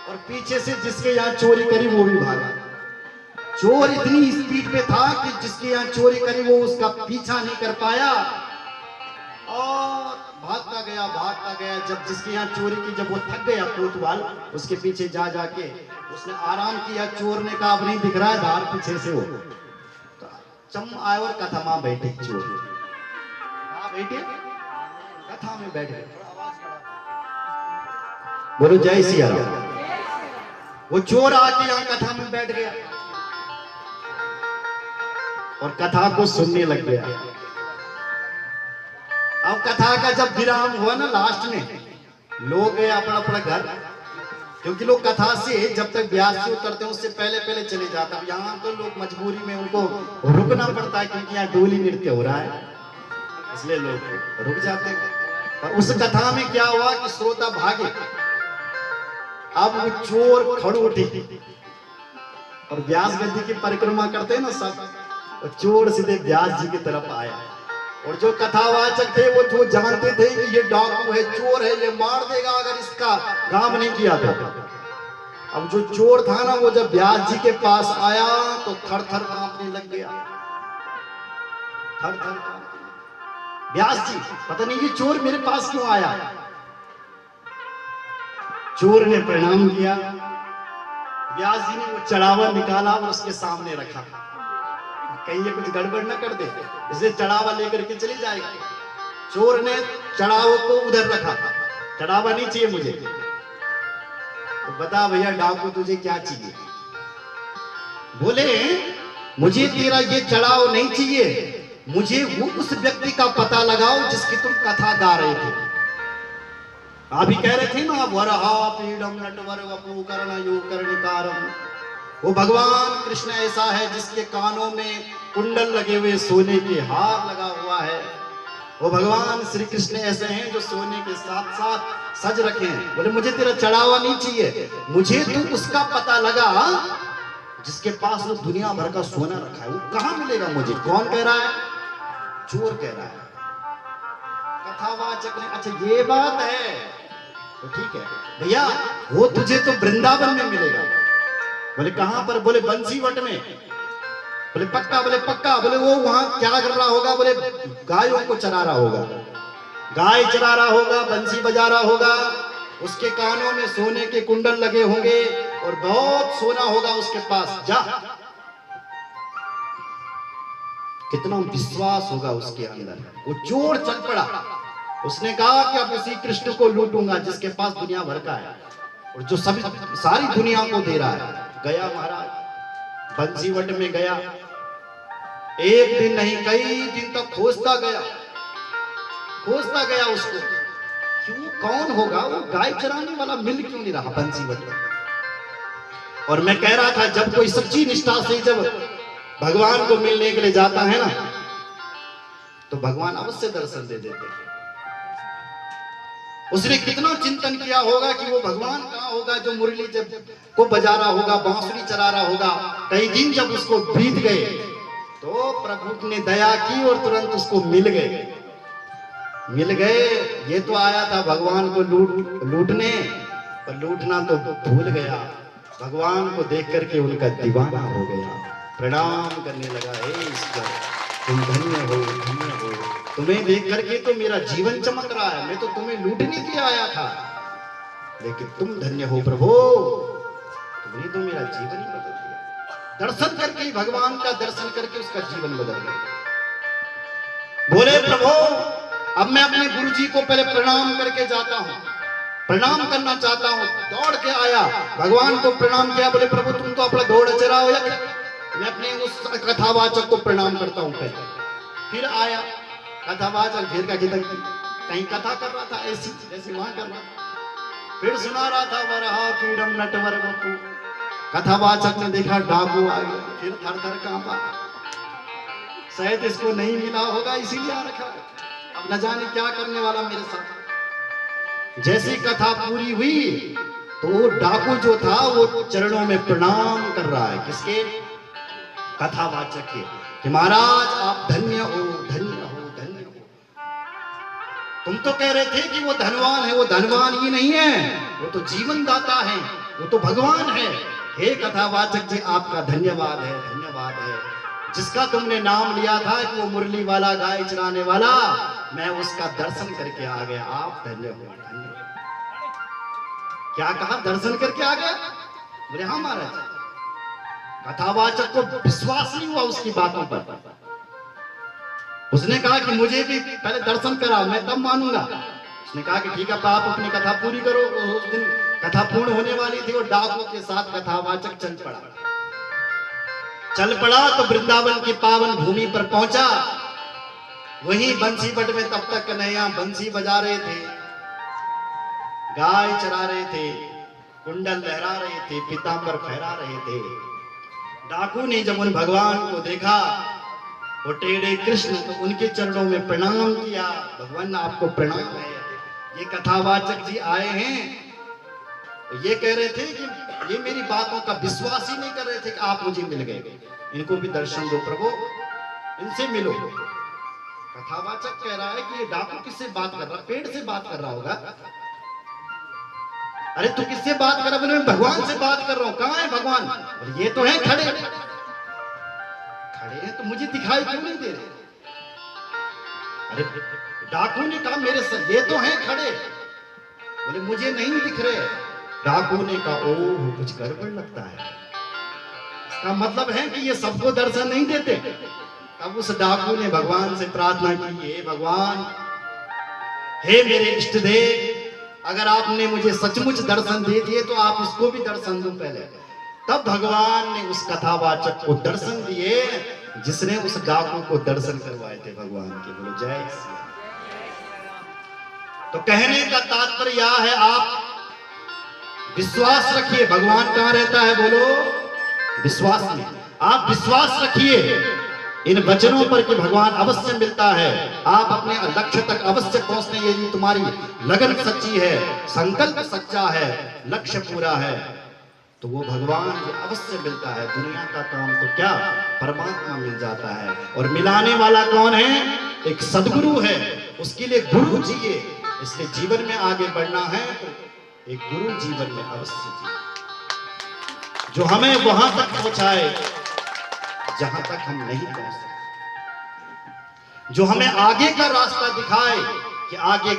और पीछे से जिसके यहाँ चोरी करी वो भी भागा। चोर इतनी स्पीड पे था कि जिसके यहाँ चोरी करी वो उसका पीछा नहीं कर पाया और भागता गया। जब जिसके यहाँ चोरी की जब वो थक गया कोतवाल, उसके पीछे जा जाके उसने आराम किया। चोर ने कहा अब नहीं दिख रहा है धार पीछे से हो। तो चम आए और कथा मां बैठे चोर बैठे कथा में बैठे। बोलो जय सिया राम। वो चोर आके यहाँ कथा में बैठ गया और कथा को सुनने लग गया। अब कथा का जब विराम हुआ ना लास्ट में, लोग गए अपना अपना घर, क्योंकि लोग कथा से जब तक ब्यास से उतरते हैं उससे पहले पहले चले जाते हैं। यहाँ तो लोग मजबूरी में उनको रुकना पड़ता है क्योंकि यहाँ डोली नृत्य हो रहा है, इसलिए लोग रुक जाते हैं। पर उस कथा में क्या हुआ कि श्रोता भागे। अब वो चोर खड़े उठे और व्यास गद्दी की परिक्रमा करते हैं ना सब, और चोर सीधे व्यास जी की तरफ आया। और जो कथावाचक थे वो जो जानते थे कि ये डाकू है, चोर है, ये मार देगा अगर इसका काम नहीं किया था। अब जो चोर था ना वो जब व्यास जी के पास आया तो थर थर कांपने लग गया। थर थर कांपने, व्यास जी पता नहीं ये चोर मेरे पास क्यों आया। चोर ने प्रणाम किया, व्यास जी ने वो चढ़ावा निकाला और उसके सामने रखा, कहीं ये कुछ गड़बड़ ना कर दे, इसे चढ़ावा लेकर के चली जाएगा। चोर ने चढ़ावा को उधर रखा, चढ़ावा नहीं चाहिए मुझे। तो बता भैया डाकू तुझे क्या चाहिए। बोले मुझे तेरा ये चढ़ाव नहीं चाहिए, मुझे वो उस व्यक्ति का पता लगाओ जिसकी तुम कथा गा रहे थे। अभी कह रहे थे ना वरहा पीडम नटवर वपु कर्ण कर्णिकारम, वो भगवान कृष्ण ऐसा है जिसके कानों में कुंडल लगे हुए सोने के हार लगा हुआ है। वो भगवान श्री कृष्ण ऐसे हैं जो सोने के साथ साथ सज रखे हैं। बोले मुझे तेरा चढ़ावा नहीं चाहिए, मुझे तू उसका पता लगा जिसके पास वो दुनिया भर का सोना रखा है, वो कहाँ मिलेगा मुझे। कौन कह रहा है? चोर कह रहा है। कथावाचक ने अच्छा ये बात है तो ठीक है भैया, वो तुझे तो वृंदावन में मिलेगा। बोले कहां पर? बोले बंसीवट में। बोले पक्का? बोले पक्का। बोले वो वहां क्या कर रहा होगा? बोले गायों को चरा रहा होगा, गाय चरा रहा होगा, बंसी बजा रहा होगा, उसके कानों में सोने के कुंडल लगे होंगे और बहुत सोना होगा उसके पास। जा, कितना विश्वास होगा उसके अंदर। वो चोर चल पड़ा, उसने कहा कि अब उसी कृष्ण को लूटूंगा जिसके पास दुनिया भर का है और जो सभी सारी दुनिया को दे रहा है। गया महाराज, बंसीवट में गया, एक दिन नहीं कई दिन तक खोजता गया उसको। क्यों, कौन होगा वो गाय चराने वाला, मिल क्यों नहीं रहा बंसीवट में। और मैं कह रहा था जब कोई सच्ची निष्ठा से जब भगवान को मिलने के लिए जाता है ना तो भगवान अवश्य दर्शन दे देते हैं। उसने कितना चिंतन किया होगा कि वो भगवान कहाँ होगा जो मुरली जब को बजा रहा होगा, बांसुरी चला रहा होगा। कई दिन जब उसको बीत गए तो प्रभु ने दया की और तुरंत उसको मिल गए। ये तो आया था भगवान को लूटने, पर लूटना तो भूल गया। भगवान को देख करके उनका दीवाना हो गया, प्रणाम करने लगा। हे ईश्वर तुम धन्य हो, तुम्हें देख करके तो मेरा जीवन चमक रहा है। मैं तो तुम्हें लूटने के लिए आया था, लेकिन तुम धन्य हो प्रभु, तुमने तो मेरा जीवन ही बदल दिया। दर्शन करके, भगवान का दर्शन करके उसका जीवन बदल गया। बोले प्रभु अब मैं अपने गुरु जी को पहले प्रणाम करके जाता हूँ, प्रणाम करना चाहता हूँ। दौड़ के आया, भगवान को प्रणाम किया। बोले प्रभु तुम तो अपना दौड़ चरा हो, मैं अपने उस कथावाचक को प्रणाम करता हूँ पहले। फिर आया कथावाचक, घेर का जिधर कहीं कथा कर रहा था ऐसी जैसे वहां कर रहा था। फिर सुना रहा था वरहा पीडम नटवर वपु। कथावाचक ने देखा डाकू आ गया, फिर थर थर कांपा। शायद इसको नहीं मिला होगा इसीलिए आ रखा, अब न जाने क्या करने वाला मेरे साथ। जैसी कथा पूरी हुई तो वो डाकू जो था वो चरणों में प्रणाम कर रहा है। किसके? कथावाचक के, कि महाराज आप धन्य हो, धन्य हो, धन्य हो। तुम तो कह रहे थे कि वो धनवान है, वो धनवान ही नहीं है, वो तो जीवन दाता है। वो तो भगवान है। हे कथावाचक जी, आपका धन्यवाद है, धन्यवाद है। जिसका तुमने नाम लिया था कि वो मुरली वाला, गाय चराने वाला, मैं उसका दर्शन करके आ गया। आप धन्य हो, धन्य। क्या कहा? दर्शन करके आ गया? बोले हाँ महाराज। कथावाचक को विश्वास नहीं हुआ उसकी बातों पर। उसने कहा कि मुझे भी पहले दर्शन कराओ, मैं तब मानूंगा। उसने कहा कि ठीक है, आप अपनी कथा पूरी करो। उस दिन कथा पूर्ण होने वाली थी और डाकुओं के साथ कथावाचक चल पड़ा। तो वृंदावन की पावन भूमि पर पहुंचा। वहीं बंसी बट में तब तक कन्हैया बंसी बजा रहे थे, गाय चरा रहे थे, कुंडल लहरा रहे थे, पीतांबर फहरा रहे थे। डाकू ने जब उन भगवान को देखा, वो टेढ़े कृष्ण, तो उनके चरणों में प्रणाम किया। भगवान आपको प्रणाम है। ये कथावाचक जी आए हैं, तो ये कह रहे थे कि ये मेरी बातों का विश्वास ही नहीं कर रहे थे कि आप मुझे मिल गए। इनको भी दर्शन दो प्रभु, इनसे मिलो। कथावाचक कह रहा है कि ये डाकू किससे बात कर रहा? पेड़ से बात कर रहा होगा। अरे तू किससे बात कर रहा? बोले मैं भगवान से बात कर रहा हूं। कहां है भगवान? ये तो है खड़े। खड़े हैं तो मुझे दिखाई क्यों नहीं दे रहे? अरे डाकू ने कहा मेरे सर ये तो हैं खड़े। बोले मुझे नहीं दिख रहे। डाकू ने कहा ओह, कुछ गड़बड़ लगता है। इसका मतलब है कि ये सबको दर्शन नहीं देते। तब उस डाकू ने भगवान से प्रार्थना की, हे भगवान, हे मेरे इष्ट देव, अगर आपने मुझे सचमुच दर्शन दे दिए तो आप उसको भी दर्शन दो पहले। तब भगवान ने उस कथावाचक को दर्शन दिए जिसने उस डाकू को दर्शन करवाए थे भगवान के। बोलो जय श्री राम। तो कहने का तात्पर्य यह है, आप विश्वास रखिए। भगवान कहां रहता है? बोलो विश्वास में। आप विश्वास रखिए इन वचनों पर कि भगवान अवश्य मिलता है। आप अपने लक्ष्य तक अवश्य पहुंचते हैं यदि तुम्हारी लगन सच्ची है, संकल्प सच्चा है, लक्ष्य पूरा है, तो वो भगवान जो अवश्य मिलता है। दुनिया का काम तो क्या, परमात्मा मिल जाता है। और मिलाने वाला कौन है? एक सदगुरु है। उसके लिए गुरु चाहिए। इसलिए जीवन में आगे बढ़ना है तो एक गुरु जीवन में अवश्य चाहिए, जो हमें वहां तक पहुंचाए जहां तक हम नहीं पहुंच सकते, जो हमें आगे का रास्ता दिखाए कि आगे